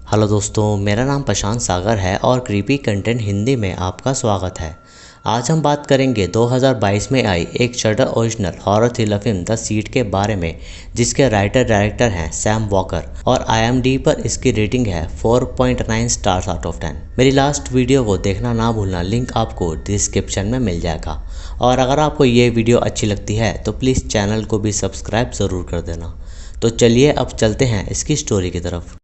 Hello दोस्तों, मेरा नाम प्रशांत सागर है और क्रीपी कंटेंट हिंदी में आपका स्वागत है। आज हम बात करेंगे 2022 में आई एक shutter original horror thriller film the seat के बारे में, जिसके राइटर डायरेक्टर हैं सैम वॉकर और IMDb पर इसकी रेटिंग है 4.9 स्टार्स आउट ऑफ 10। मेरी लास्ट वीडियो को देखना ना भूलना, लिंक आपको डिस्क्रिप्शन में मिल जाएगा। और अगर आपको ये वीडियो अच्छी लगती है तो प्लीज़ चैनल को भी सब्सक्राइब ज़रूर कर देना। तो चलिए अब चलते हैं इसकी स्टोरी की तरफ।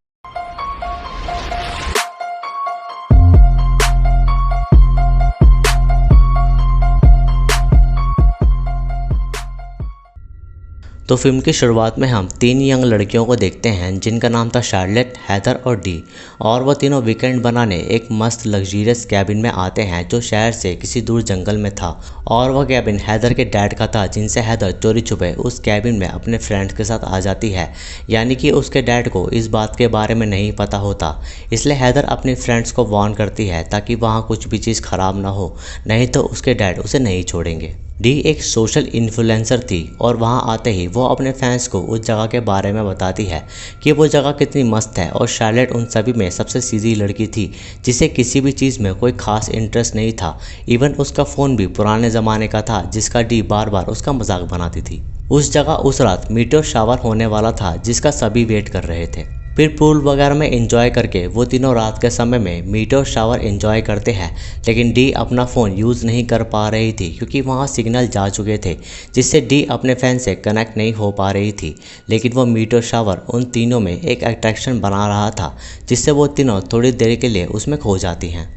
तो फिल्म की शुरुआत में हम 3 यंग लड़कियों को देखते हैं जिनका नाम था शार्लेट, हेदर और डी। और वो तीनों वीकेंड बनाने एक मस्त लग्जरियस कैबिन में आते हैं जो शहर से किसी दूर जंगल में था। और वह कैबिन हेदर के डैड का था, जिनसे हेदर चोरी छुपे उस कैबिन में अपने फ्रेंड्स के साथ आ जाती है। यानी कि उसके डैड को इस बात के बारे में नहीं पता होता, इसलिए हेदर अपनी फ्रेंड्स को वार्न करती है ताकि वहाँ कुछ भी चीज़ ख़राब ना हो, नहीं तो उसके डैड उसे नहीं छोड़ेंगे। डी एक सोशल इन्फ्लुएंसर थी और वहां आते ही वो अपने फैंस को उस जगह के बारे में बताती है कि वो जगह कितनी मस्त है। और शार्लेट उन सभी में सबसे सीधी लड़की थी जिसे किसी भी चीज़ में कोई खास इंटरेस्ट नहीं था। इवन उसका फ़ोन भी पुराने ज़माने का था जिसका डी बार बार उसका मजाक बनाती थी। उस जगह उस रात मीटेओर शावर होने वाला था जिसका सभी वेट कर रहे थे। फिर पूल वगैरह में एंजॉय करके वो तीनों रात के समय में मीटेओर शावर एंजॉय करते हैं। लेकिन डी अपना फ़ोन यूज़ नहीं कर पा रही थी क्योंकि वहाँ सिग्नल जा चुके थे, जिससे डी अपने फैन से कनेक्ट नहीं हो पा रही थी। लेकिन वो मीटेओर शावर उन तीनों में एक अट्रैक्शन बना रहा था, जिससे वो तीनों थोड़ी देर के लिए उसमें खो जाती हैं।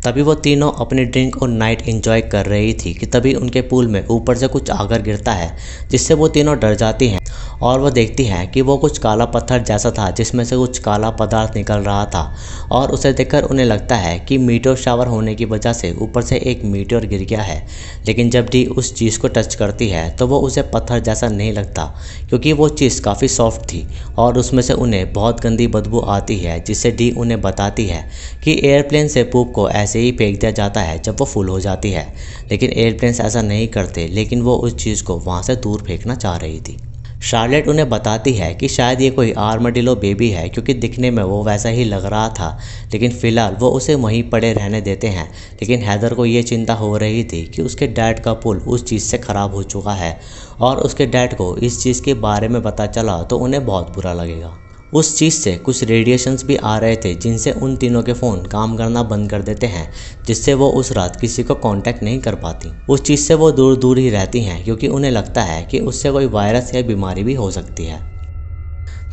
तभी वो तीनों अपनी ड्रिंक और नाइट एंजॉय कर रही थी कि तभी उनके पूल में ऊपर से कुछ आकर गिरता है, जिससे वो तीनों डर जाती हैं। और वो देखती हैं कि वो कुछ काला पत्थर जैसा था जिसमें से कुछ काला पदार्थ निकल रहा था। और उसे देखकर उन्हें लगता है कि मीटेओर शावर होने की वजह से ऊपर से एक मीटेओर गिर गया है। लेकिन जब डी उस चीज़ को टच करती है तो वो उसे पत्थर जैसा नहीं लगता, क्योंकि वो चीज़ काफ़ी सॉफ्ट थी और उसमें से उन्हें बहुत गंदी बदबू आती है। जिससे डी उन्हें बताती है कि एयरप्लेन से पूप को ऐसे ही फेंक दिया जाता है जब वो फुल हो जाती है। लेकिन एयरप्लेन्स ऐसा नहीं करते, लेकिन वो उस चीज़ को वहाँ से दूर फेंकना चाह रही थी। शार्लेट उन्हें बताती है कि शायद ये कोई आर्मडिलो बेबी है, क्योंकि दिखने में वो वैसा ही लग रहा था। लेकिन फ़िलहाल वो उसे वहीं पड़े रहने देते हैं। लेकिन हेदर को ये चिंता हो रही थी कि उसके डैड का पुल उस चीज़ से ख़राब हो चुका है और उसके डैड को इस चीज़ के बारे में पता चला तो उन्हें बहुत बुरा लगेगा। उस चीज़ से कुछ रेडिएशंस भी आ रहे थे जिनसे उन तीनों के फ़ोन काम करना बंद कर देते हैं, जिससे वो उस रात किसी को कांटेक्ट नहीं कर पाती। उस चीज़ से वो दूर दूर ही रहती हैं क्योंकि उन्हें लगता है कि उससे कोई वायरस या बीमारी भी हो सकती है।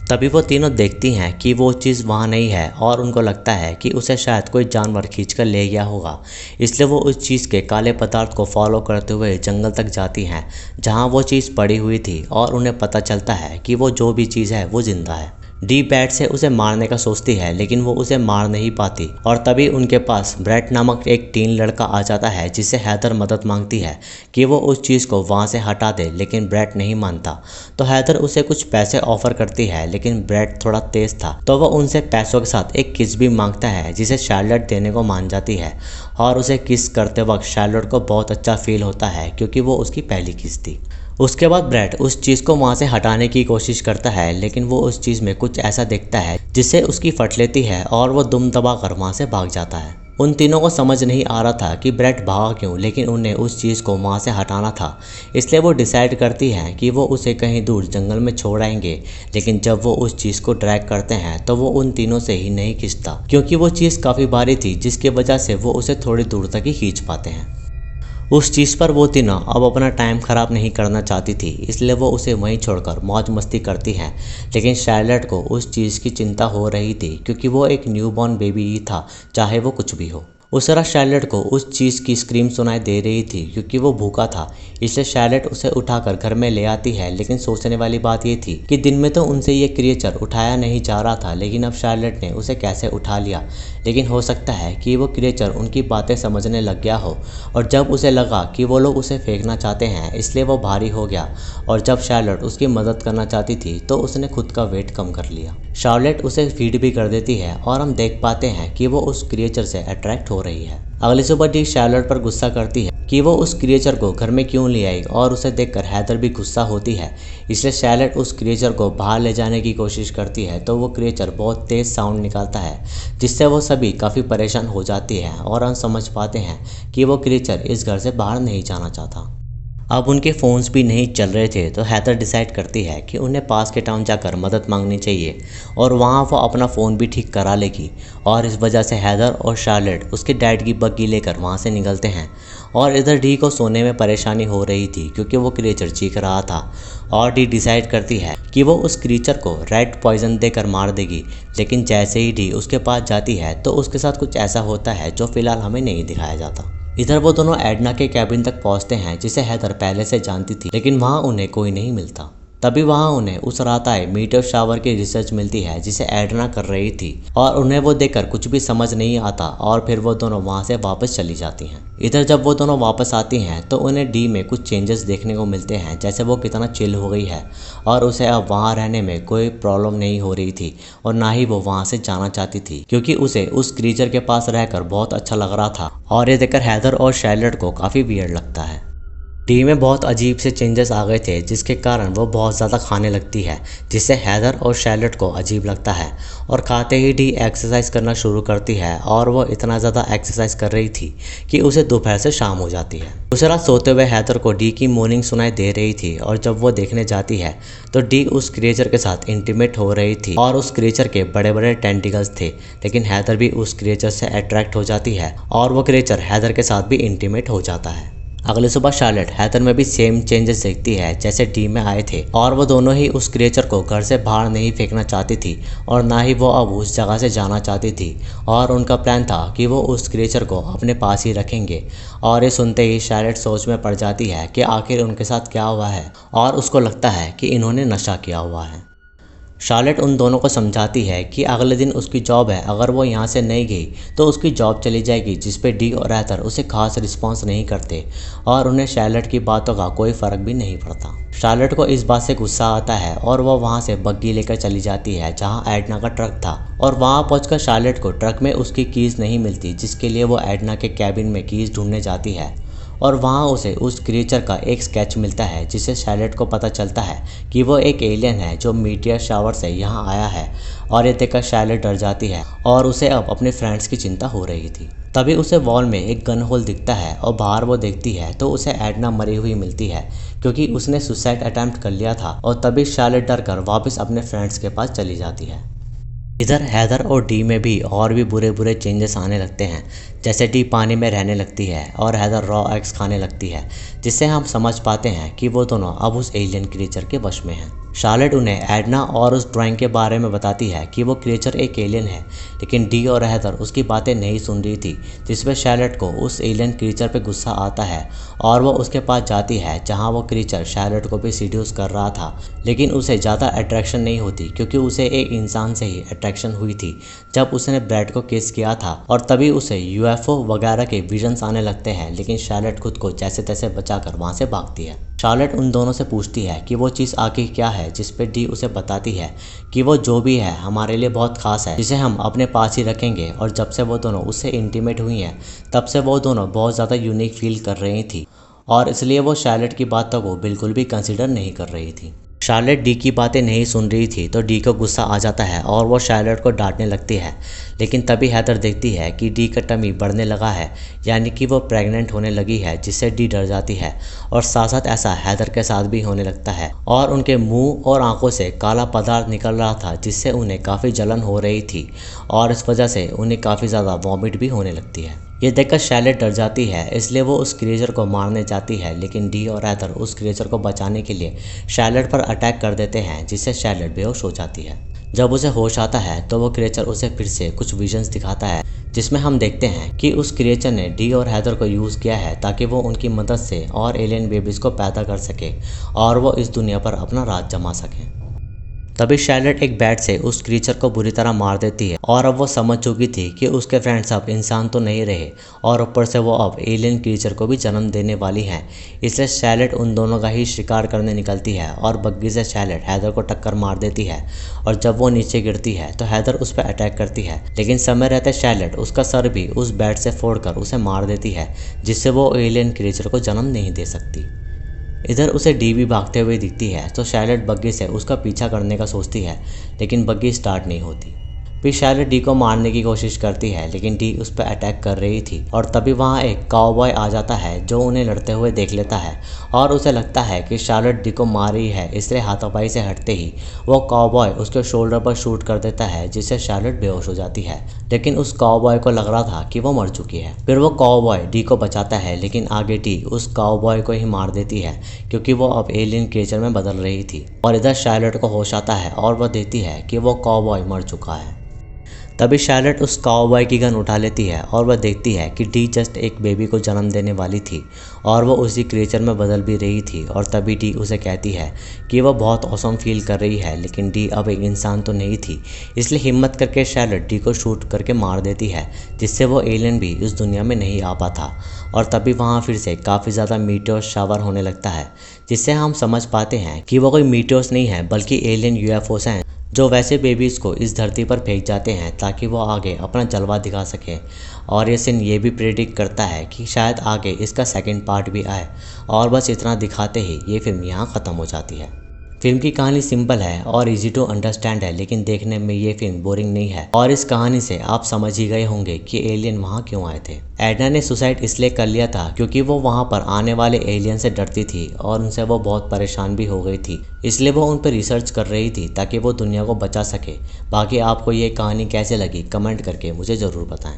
तभी वो तीनों देखती हैं कि वो चीज़ वहाँ नहीं है और उनको लगता है कि उसे शायद कोई जानवर खींच कर ले गया होगा। इसलिए वो उस चीज़ के काले पदार्थ को फॉलो करते हुए जंगल तक जाती हैं जहाँ वो चीज़ पड़ी हुई थी। और उन्हें पता चलता है कि वो जो भी चीज़ है वो जिंदा है। डी बैट से उसे मारने का सोचती है, लेकिन वो उसे मार नहीं पाती। और तभी उनके पास ब्रैट नामक एक टीन लड़का आ जाता है, जिससे हेदर मदद मांगती है कि वो उस चीज़ को वहाँ से हटा दे। लेकिन ब्रैट नहीं मानता, तो हेदर उसे कुछ पैसे ऑफर करती है। लेकिन ब्रैट थोड़ा तेज था, तो वह उनसे पैसों के साथ एक किस भी मांगता है, जिसे शार्लेट देने को मान जाती है। और उसे किस करते वक्त शार्लेट को बहुत अच्छा फील होता है, क्योंकि वो उसकी पहली किस थी। उसके बाद ब्रैट उस चीज़ को वहाँ से हटाने की कोशिश करता है, लेकिन वो उस चीज़ में कुछ ऐसा देखता है जिससे उसकी फट लेती है और वो दुम दबा कर वहाँ से भाग जाता है। उन तीनों को समझ नहीं आ रहा था कि ब्रैट भागा क्यों, लेकिन उन्हें उस चीज़ को वहाँ से हटाना था। इसलिए वो डिसाइड करती हैं कि वो उसे कहीं दूर जंगल में छोड़ आएंगे। लेकिन जब वो उस चीज़ को ड्रैग करते हैं तो वो उन तीनों से ही नहीं खींचता, क्योंकि वो चीज़ काफ़ी भारी थी, जिसकी वजह से वो उसे थोड़ी दूर तक ही खींच पाते हैं। उस चीज़ पर वो तीनों अब अपना टाइम ख़राब नहीं करना चाहती थी, इसलिए वो उसे वहीं छोड़कर मौज मस्ती करती हैं। लेकिन शार्लेट को उस चीज़ की चिंता हो रही थी, क्योंकि वो एक न्यूबॉर्न बेबी ही था, चाहे वो कुछ भी हो। उस तरह शार्लेट को उस चीज़ की स्क्रीम सुनाई दे रही थी, क्योंकि वो भूखा था। इसलिए शार्लेट उसे उठाकर घर में ले आती है। लेकिन सोचने वाली बात ये थी कि दिन में तो उनसे ये क्रिएचर उठाया नहीं जा रहा था, लेकिन अब शार्लेट ने उसे कैसे उठा लिया। लेकिन हो सकता है कि वो क्रिएचर उनकी बातें समझने लग गया हो, और जब उसे लगा कि वो लोग उसे फेंकना चाहते हैं, इसलिए वो भारी हो गया। और जब शार्लेट उसकी मदद करना चाहती थी तो उसने खुद का वेट कम कर लिया। शार्लेट उसे फीड भी कर देती है और हम देख पाते हैं कि वो उस क्रिएचर से अट्रैक्ट हो रही है। अगली सुबह डी शार्लेट पर गुस्सा करती है कि वो उस क्रिएचर को घर में क्यों ले आई और उसे देखकर हैदर भी गुस्सा होती है। इसलिए शार्लेट उस क्रिएचर को बाहर ले जाने की कोशिश करती है तो वो क्रिएचर बहुत तेज़ साउंड निकालता है, जिससे वो सभी काफ़ी परेशान हो जाती है और हम समझ पाते हैं कि वो क्रिएचर इस घर से बाहर नहीं जाना चाहता। अब उनके फ़ोन्स भी नहीं चल रहे थे तो हैदर डिसाइड करती है कि उन्हें पास के टाउन जाकर मदद मांगनी चाहिए और वहाँ वो अपना फ़ोन भी ठीक करा लेगी। और इस वजह से हैदर और शार्लेट उसके डैड की बग्गी लेकर वहाँ से निकलते हैं। और इधर डी को सोने में परेशानी हो रही थी क्योंकि वो क्रिएचर चीख रहा था और डी डिसाइड करती है कि वो उस क्रिएचर को रेड पॉइजन देकर मार देगी। लेकिन जैसे ही डी उसके पास जाती है तो उसके साथ कुछ ऐसा होता है जो फ़िलहाल हमें नहीं दिखाया जाता। इधर वो दोनों एडना के कैबिन तक पहुंचते हैं जिसे हैदर पहले से जानती थी, लेकिन वहां उन्हें कोई नहीं मिलता। तभी वहां उन्हें उस रात आए मीटर शावर की रिसर्च मिलती है जिसे एडना कर रही थी और उन्हें वो देखकर कुछ भी समझ नहीं आता और फिर वो दोनों वहां से वापस चली जाती हैं। इधर जब वो दोनों वापस आती हैं तो उन्हें डी में कुछ चेंजेस देखने को मिलते हैं, जैसे वो कितना चिल हो गई है और उसे अब वहाँ रहने में कोई प्रॉब्लम नहीं हो रही थी और ना ही वो वहाँ से जाना चाहती थी क्योंकि उसे उस क्रीचर के पास रहकर बहुत अच्छा लग रहा था। और ये देखकर हैदर और शार्लेट को काफ़ी वियर्ड लगता है। डी में बहुत अजीब से चेंजेस आ गए थे जिसके कारण वो बहुत ज़्यादा खाने लगती है, जिससे हैदर और शार्लेट को अजीब लगता है और खाते ही डी एक्सरसाइज करना शुरू करती है और वो इतना ज़्यादा एक्सरसाइज कर रही थी कि उसे दोपहर से शाम हो जाती है। दूसरी रात सोते हुए हैदर को डी की मॉर्निंग सुनाई दे रही थी और जब वो देखने जाती है तो डी उस क्रिएचर के साथ इंटीमेट हो रही थी और उस क्रिएचर के बड़े बड़े टेंटिकल्स थे, लेकिन हैदर भी उस क्रिएचर से अट्रैक्ट हो जाती है और वो क्रिएचर हैदर के साथ भी इंटीमेट हो जाता है। अगली सुबह शार्लेट हैदर में भी सेम चेंजेस देखती है जैसे डी में आए थे और वो दोनों ही उस क्रिएचर को घर से बाहर नहीं फेंकना चाहती थी और ना ही वो अब उस जगह से जाना चाहती थी और उनका प्लान था कि वो उस क्रिएचर को अपने पास ही रखेंगे। और ये सुनते ही शार्लेट सोच में पड़ जाती है कि आखिर उनके साथ क्या हुआ है और उसको लगता है कि इन्होंने नशा किया हुआ है। शार्लेट उन दोनों को समझाती है कि अगले दिन उसकी जॉब है, अगर वो यहाँ से नहीं गई तो उसकी जॉब चली जाएगी, जिस पे डी और हैदर उसे खास रिस्पॉन्स नहीं करते और उन्हें शार्लेट की बातों का कोई फ़र्क भी नहीं पड़ता। शार्लेट को इस बात से गुस्सा आता है और वो वहाँ से बग्गी लेकर चली जाती है जहाँ एडना का ट्रक था और वहाँ पहुँचकर शार्लेट को ट्रक में उसकी कीज़ नहीं मिलती, जिसके लिए वो एडना के कैबिन में कीज़ ढूंढने जाती है और वहाँ उसे उस क्रिएचर का एक स्केच मिलता है जिससे शार्लेट को पता चलता है कि वो एक एलियन है जो मीटियर शावर से यहाँ आया है। और ये देखकर शार्लेट डर जाती है और उसे अब अपने फ्रेंड्स की चिंता हो रही थी। तभी उसे वॉल में एक गन होल दिखता है और बाहर वो देखती है तो उसे एडना मरी हुई मिलती है क्योंकि उसने सुसाइड अटेम्प्ट कर लिया था। और तभी शार्लेट डर कर वापस अपने फ्रेंड्स के पास चली जाती है। इधर हैदर और डी में भी और भी बुरे बुरे चेंजेस आने लगते हैं, जैसे डी पानी में रहने लगती है और हैदर रॉ एग्स खाने लगती है, जिससे हम समझ पाते हैं कि वो दोनों अब उस एलियन क्रिएचर के वश में हैं। शार्लेट उन्हें एडना और उस ड्राइंग के बारे में बताती है कि वो क्रिएचर एक एलियन है, लेकिन डी और हैदर उसकी बातें नहीं सुन रही थी, जिसमें शार्लेट को उस एलियन क्रिएचर पे गुस्सा आता है और वो उसके पास जाती है जहाँ वो क्रिएचर शार्लेट को भी सीड्यूस कर रहा था, लेकिन उसे ज़्यादा अट्रैक्शन नहीं होती क्योंकि उसे एक इंसान से ही अट्रैक्शन हुई थी जब उसने ब्रैड को किस किया था। और तभी उसे यूएफओ वगैरह के विजन्स आने लगते हैं, लेकिन शार्लेट खुद को जैसे तैसे बचाकर वहाँ से भागती है। शार्लेट उन दोनों से पूछती है कि वो चीज़ आखिर क्या है, जिस पे डी उसे बताती है कि वो जो भी है हमारे लिए बहुत खास है, जिसे हम अपने पास ही रखेंगे। और जब से वो दोनों उससे इंटीमेट हुई हैं तब से वो दोनों बहुत ज़्यादा यूनिक फील कर रही थी और इसलिए वो शार्लेट की बातों को बिल्कुल भी कंसिडर नहीं कर रही थी। शार्लेट डी की बातें नहीं सुन रही थी तो डी को गुस्सा आ जाता है और वो शार्लेट को डांटने लगती है, लेकिन तभी हैदर देखती है कि डी का टमी बढ़ने लगा है, यानी कि वो प्रेग्नेंट होने लगी है, जिससे डी डर जाती है। और साथ साथ ऐसा हैदर के साथ भी होने लगता है और उनके मुंह और आंखों से काला पदार्थ निकल रहा था, जिससे उन्हें काफ़ी जलन हो रही थी और इस वजह से उन्हें काफ़ी ज़्यादा वॉमिट भी होने लगती है। ये देखकर शार्लेट डर जाती है, इसलिए वो उस क्रिएचर को मारने जाती है, लेकिन डी और हैदर उस क्रिएचर को बचाने के लिए शार्लेट पर अटैक कर देते हैं, जिससे शार्लेट बेहोश हो जाती है। जब उसे होश आता है तो वो क्रिएचर उसे फिर से कुछ विजन्स दिखाता है, जिसमें हम देखते हैं कि उस क्रिएचर ने डी और हैदर को यूज़ किया है ताकि वो उनकी मदद से और एलियन बेबीज़ को पैदा कर सके और वो इस दुनिया पर अपना राज जमा सकें। तभी शार्लेट एक बैट से उस क्रीचर को बुरी तरह मार देती है और अब वो समझ चुकी थी कि उसके फ्रेंड्स अब इंसान तो नहीं रहे और ऊपर से वो अब एलियन क्रीचर को भी जन्म देने वाली हैं। इसलिए शार्लेट उन दोनों का ही शिकार करने निकलती है और बग्गी से शार्लेट हैदर को टक्कर मार देती है और जब वो नीचे गिरती है तो हैदर उस पर अटैक करती है, लेकिन समय रहते शार्लेट उसका सर भी उस बैट से फोड़कर उसे मार देती है, जिससे वो एलियन क्रीचर को जन्म नहीं दे सकती। इधर उसे डी भी भागते हुए दिखती है तो शार्लेट बग्गी से उसका पीछा करने का सोचती है, लेकिन बग्गी स्टार्ट नहीं होती। फिर शार्लेट डी को मारने की कोशिश करती है, लेकिन डी उस पर अटैक कर रही थी और तभी वहाँ एक काउबॉय आ जाता है जो उन्हें लड़ते हुए देख लेता है और उसे लगता है कि शार्लेट डी को मार रही है, इसलिए हाथापाई से हटते ही वो काउबॉय उसके शोल्डर पर शूट कर देता है, जिससे शार्लेट बेहोश हो जाती है। लेकिन उस काउबॉय को लग रहा था कि वो मर चुकी है। फिर वो काउबॉय डी को बचाता है, लेकिन आगे डी उस काउबॉय को ही मार देती है क्योंकि वो अब एलियन क्रिएचर में बदल रही थी। और इधर शार्लेट को होश आता है और वह देखती है कि वो काउबॉय मर चुका है। तभी शार्लेट उस काउबॉय की गन उठा लेती है और वह देखती है कि डी जस्ट एक बेबी को जन्म देने वाली थी और वो उसी क्रिएचर में बदल भी रही थी। और तभी डी उसे कहती है कि वह बहुत ऑसम फील कर रही है, लेकिन डी अब एक इंसान तो नहीं थी, इसलिए हिम्मत करके शार्लेट डी को शूट करके मार देती है, जिससे वो एलियन भी इस दुनिया में नहीं आ पाता। और तभी वहाँ फिर से काफ़ी ज़्यादा मीटियोर शावर होने लगता है, जिससे हम समझ पाते हैं कि वो कोई मीटियोर्स नहीं है बल्कि एलियन यूएफओस हैं, जो वैसे बेबीज़ को इस धरती पर फेंक जाते हैं ताकि वो आगे अपना जलवा दिखा सकें। और ये सीन ये भी प्रेडिक्ट करता है कि शायद आगे इसका सेकंड पार्ट भी आए, और बस इतना दिखाते ही ये फिल्म यहाँ ख़त्म हो जाती है। फिल्म की कहानी सिंपल है और इजी टू अंडरस्टैंड है, लेकिन देखने में ये फिल्म बोरिंग नहीं है। और इस कहानी से आप समझ ही गए होंगे कि एलियन वहाँ क्यों आए थे। एडना ने सुसाइड इसलिए कर लिया था क्योंकि वो वहाँ पर आने वाले एलियन से डरती थी और उनसे वो बहुत परेशान भी हो गई थी, इसलिए वो उन पर रिसर्च कर रही थी ताकि वो दुनिया को बचा सके। बाकी आपको ये कहानी कैसे लगी कमेंट करके मुझे ज़रूर बताएं।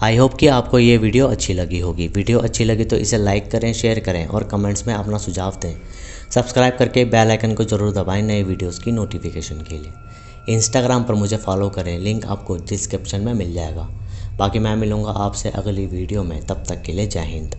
आई होप कि आपको ये वीडियो अच्छी लगी होगी। वीडियो अच्छी लगी तो इसे लाइक करें, शेयर करें और कमेंट्स में अपना सुझाव दें। सब्सक्राइब करके बेल आइकन को ज़रूर दबाएं नए वीडियोस की नोटिफिकेशन के लिए। इंस्टाग्राम पर मुझे फॉलो करें, लिंक आपको डिस्क्रिप्शन में मिल जाएगा। बाकी मैं मिलूँगा आपसे अगली वीडियो में, तब तक के लिए जय हिंद।